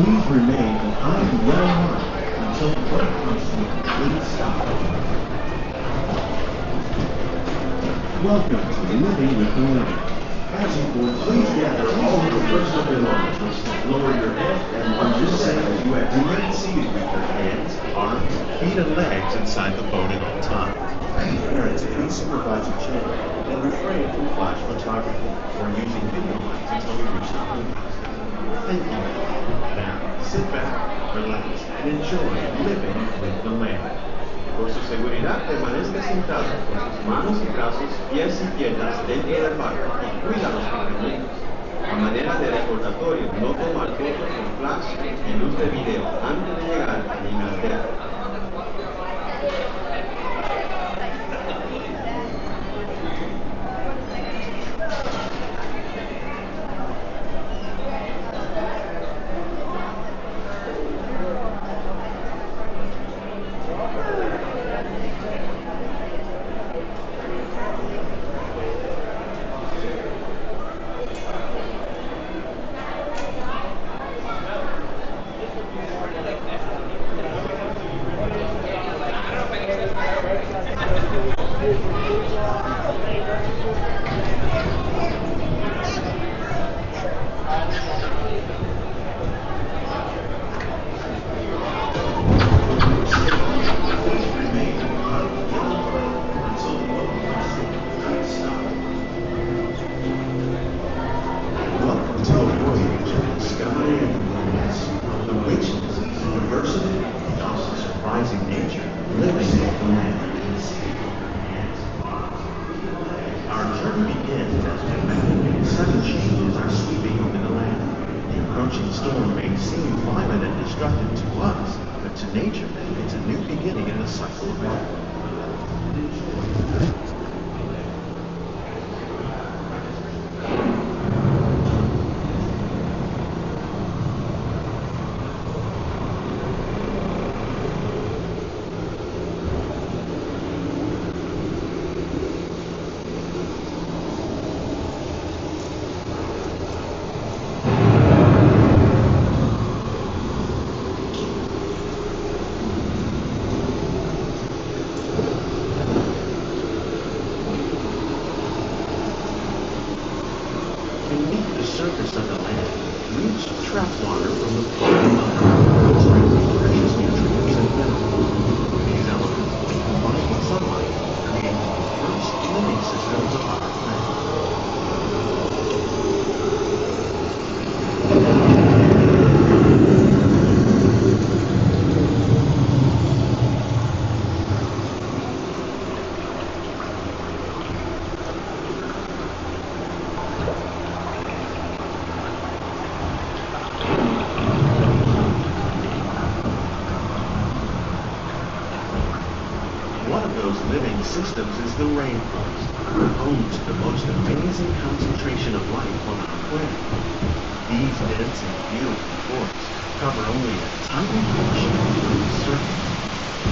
Please remain behind the yellow line until the boat comes to a complete stop. Welcome to Living with the Land. As you board, please gather all of your personal belongings. Lower your head and understand that you have remained seated with your hands, arms, feet, and legs inside the boat at all times. Parents, please supervise your children and refrain from flash photography or using video lights until we reach the home. Thank you. Now, sit back, relax, and enjoy living with the land. Por su seguridad, permanezca sentado con sus manos y brazos, pies y piernas dentro del barco y cuida a los pequeños. A manera de recordatorio, no tomar fotos con flash y luz de video antes de llegar a Inglaterra. Storm may seem violent and destructive to us, but to nature, it's a new beginning in the cycle of life. Surface of the land, rich trap water from the flowing mud, bringing precious nutrients and minerals. These elements, when combined with sunlight, create the first living systems of our planet. Living systems is the rainforest, home to the most amazing concentration of life on our planet. These dense and beautiful forests cover only a tiny portion of the Earth's surface,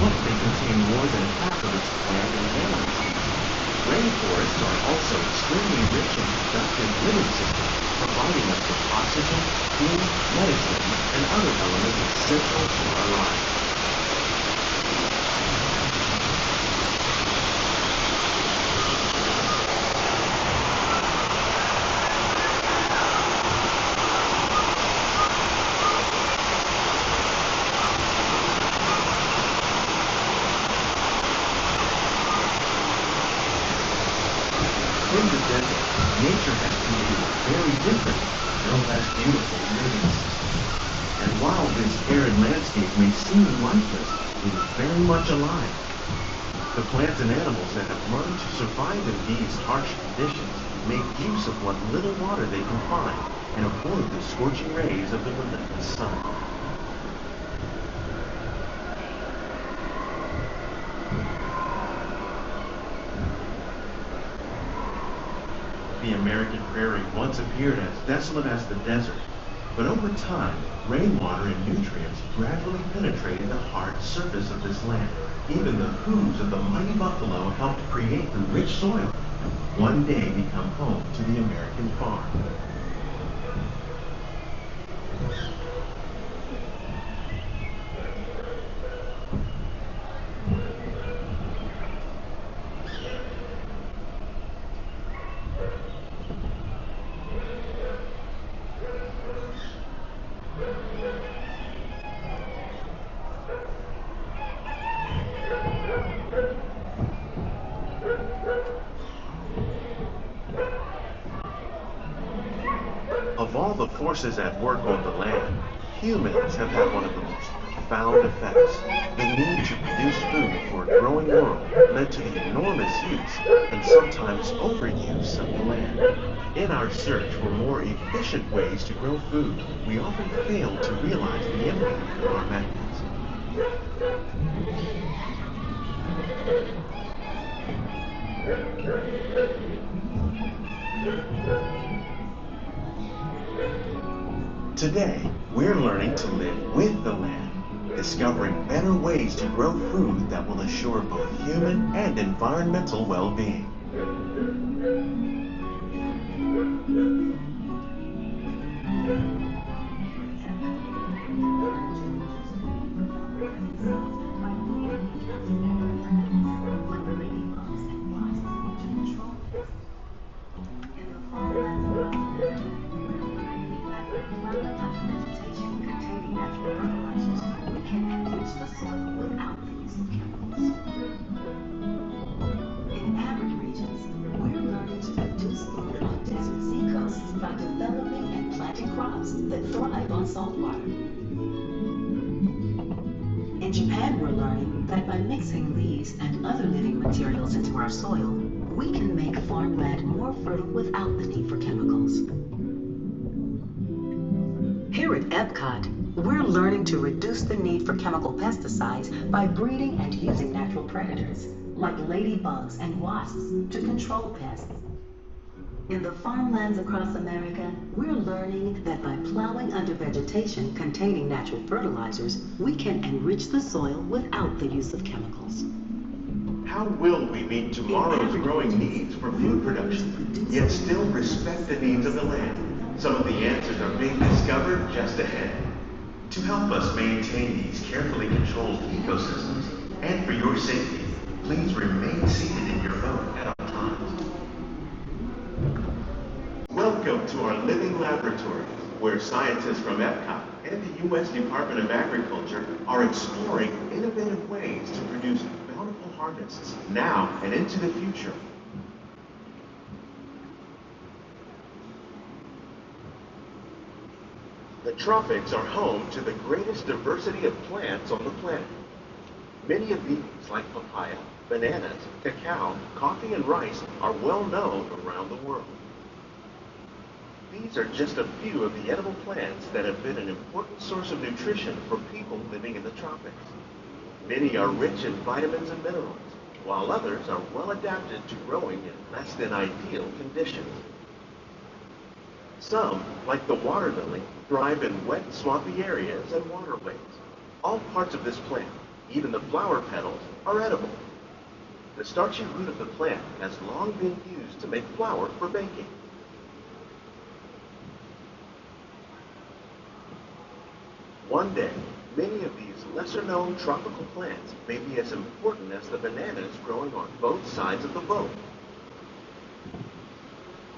but they contain more than half of its plant and animal species. Rainforests are also extremely rich and productive living systems, providing us with oxygen, food, medicine, and other elements essential to our lives. In the desert, nature has created very different, no less beautiful living systems. And while this arid landscape may seem lifeless, it is very much alive. The plants and animals that have learned to survive in these harsh conditions make use of what little water they can find and avoid the scorching rays of the relentless sun. The American prairie once appeared as desolate as the desert, but over time, rainwater and nutrients gradually penetrated the hard surface of this land. Even the hooves of the mighty buffalo helped create the rich soil, one day become home to the American farm. forces at work on the land, humans have had one of the most profound effects. The need to produce food for a growing world led to the enormous use and sometimes overuse of the land. In our search for more efficient ways to grow food, we often fail to realize the impact of our methods. Today, we're learning to live with the land, discovering better ways to grow food that will assure both human and environmental well-being. By developing and planting crops that thrive on salt water. In Japan, we're learning that by mixing leaves and other living materials into our soil, we can make farmland more fertile without the need for chemicals. Here at EPCOT, we're learning to reduce the need for chemical pesticides by breeding and using natural predators, like ladybugs and wasps, to control pests. In the farmlands across America, we're learning that by plowing under vegetation containing natural fertilizers, we can enrich the soil without the use of chemicals. How will we meet tomorrow's growing needs for food production, yet still respect the needs of the land? Some of the answers are being discovered just ahead. To help us maintain these carefully controlled ecosystems, and for your safety, please remain seated in your boat at all times. Welcome to our living laboratory, where scientists from EPCOT and the U.S. Department of Agriculture are exploring innovative ways to produce bountiful harvests now and into the future. The tropics are home to the greatest diversity of plants on the planet. Many of these, like papaya, bananas, cacao, coffee, and rice, are well known around the world. These are just a few of the edible plants that have been an important source of nutrition for people living in the tropics. Many are rich in vitamins and minerals, while others are well adapted to growing in less than ideal conditions. Some, like the water lily, thrive in wet, swampy areas and waterways. All parts of this plant, even the flower petals, are edible. The starchy root of the plant has long been used to make flour for baking. One day, many of these lesser-known tropical plants may be as important as the bananas growing on both sides of the boat.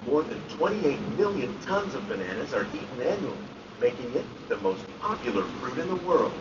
More than 28 million tons of bananas are eaten annually, making it the most popular fruit in the world.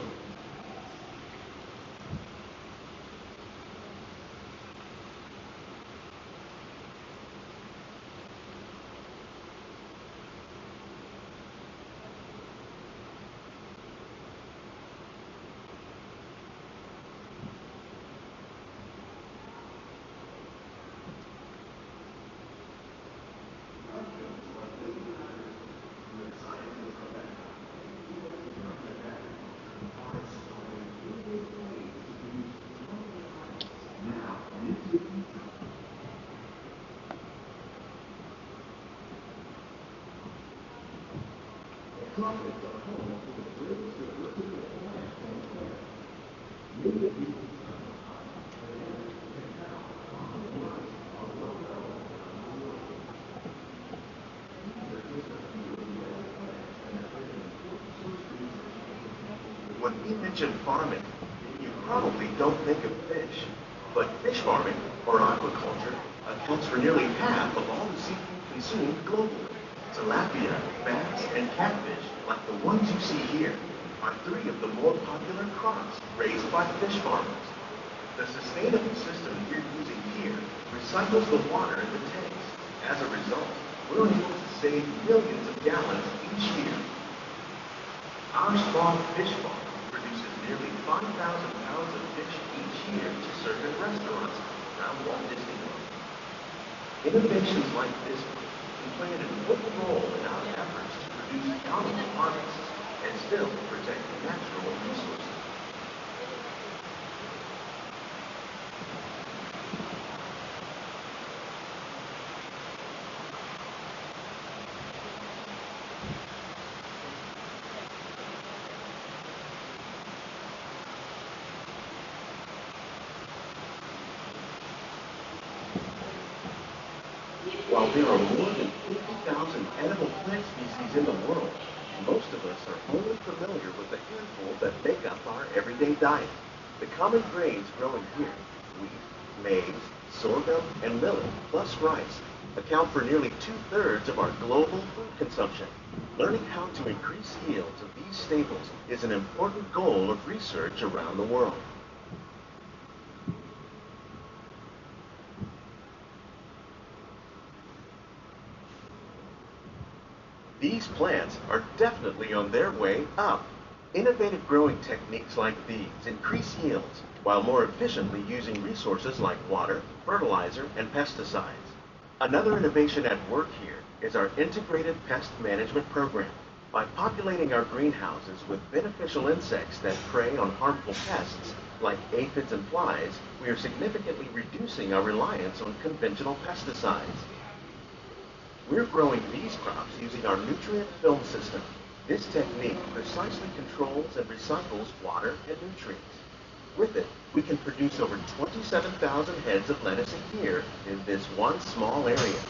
When we mention farming, you probably don't think of fish, but fish farming, or aquaculture, accounts for nearly half of all the seafood consumed globally. Tilapia, bass, and catfish, like the ones you see here, are three of the more popular crops raised by fish farmers. The sustainable system we're using here recycles the water in the tanks. As a result, we're able to save millions of gallons each year. Our small fish farm produces nearly 5,000 pounds of fish each year to serve in restaurants around Walt Disney World. Innovations like this one can play an important role in our efforts to produce valuable harvests and still protect natural resources. While there are more than 50,000 edible plant species in the world, most of us are only familiar with the handful that make up our everyday diet. The common grains growing here, wheat, maize, sorghum, and millet, plus rice, account for nearly 2/3 of our global food consumption. Learning how to increase yields of these staples is an important goal of research around the world. These plants are definitely on their way up. Innovative growing techniques like these increase yields while more efficiently using resources like water, fertilizer, and pesticides. Another innovation at work here is our integrated pest management program. By populating our greenhouses with beneficial insects that prey on harmful pests like aphids and flies, we are significantly reducing our reliance on conventional pesticides. We're growing these crops using our nutrient film system. This technique precisely controls and recycles water and nutrients. With it, we can produce over 27,000 heads of lettuce a year in this one small area.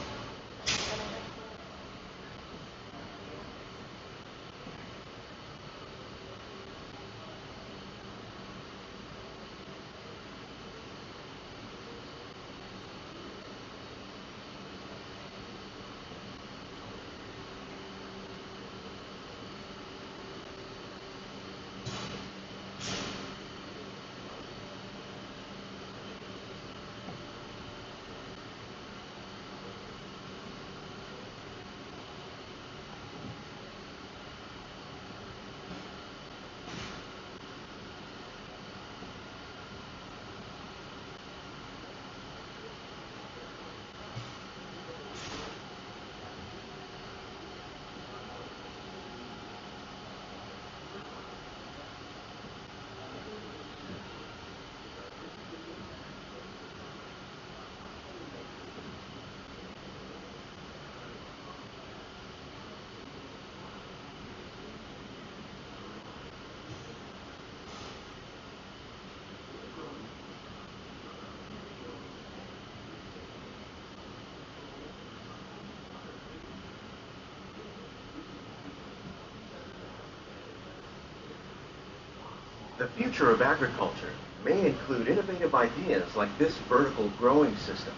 The future of agriculture may include innovative ideas like this vertical growing system.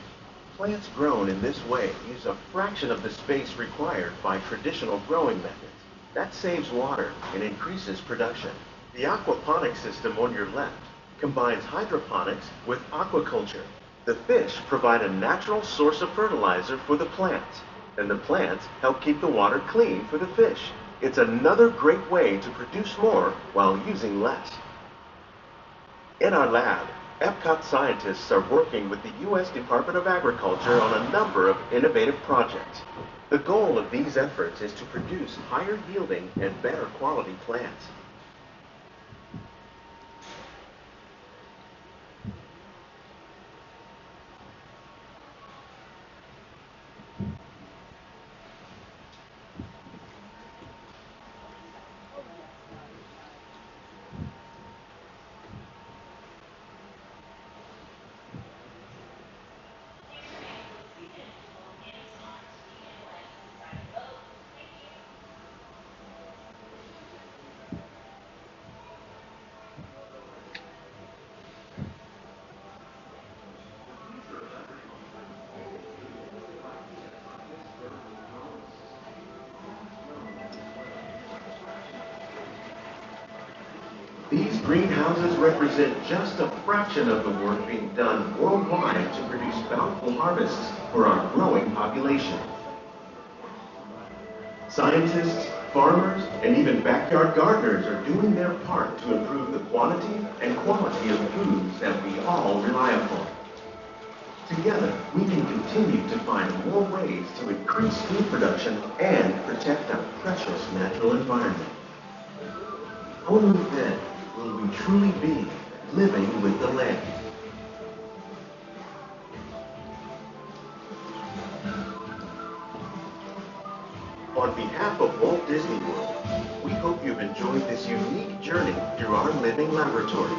Plants grown in this way use a fraction of the space required by traditional growing methods. That saves water and increases production. The aquaponics system on your left combines hydroponics with aquaculture. The fish provide a natural source of fertilizer for the plants, and the plants help keep the water clean for the fish. It's another great way to produce more while using less. In our lab, EPCOT scientists are working with the U.S. Department of Agriculture on a number of innovative projects. The goal of these efforts is to produce higher yielding and better quality plants. These greenhouses represent just a fraction of the work being done worldwide to produce bountiful harvests for our growing population. Scientists, farmers, and even backyard gardeners are doing their part to improve the quantity and quality of foods that we all rely upon. Together, we can continue to find more ways to increase food production and protect our precious natural environment. Only then will we truly be living with the land. On behalf of Walt Disney World, we hope you've enjoyed this unique journey through our living laboratory.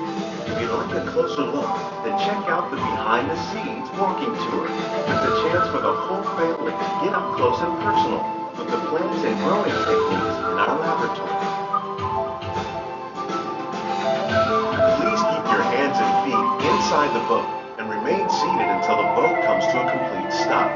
If you'd like a closer look, then check out the Behind the Scenes walking tour. It's a chance for the whole family to get up close and personal with the plants and growing techniques in our laboratory. Please keep your hands and feet inside the boat and remain seated until the boat comes to a complete stop.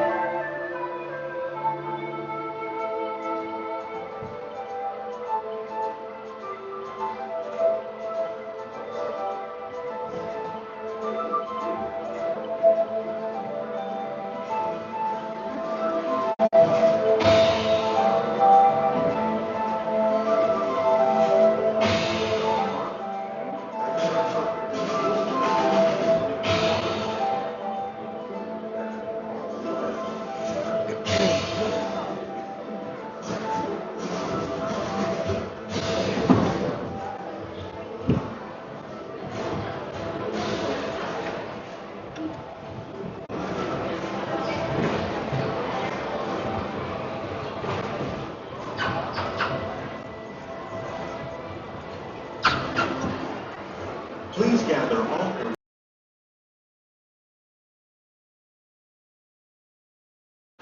Please gather all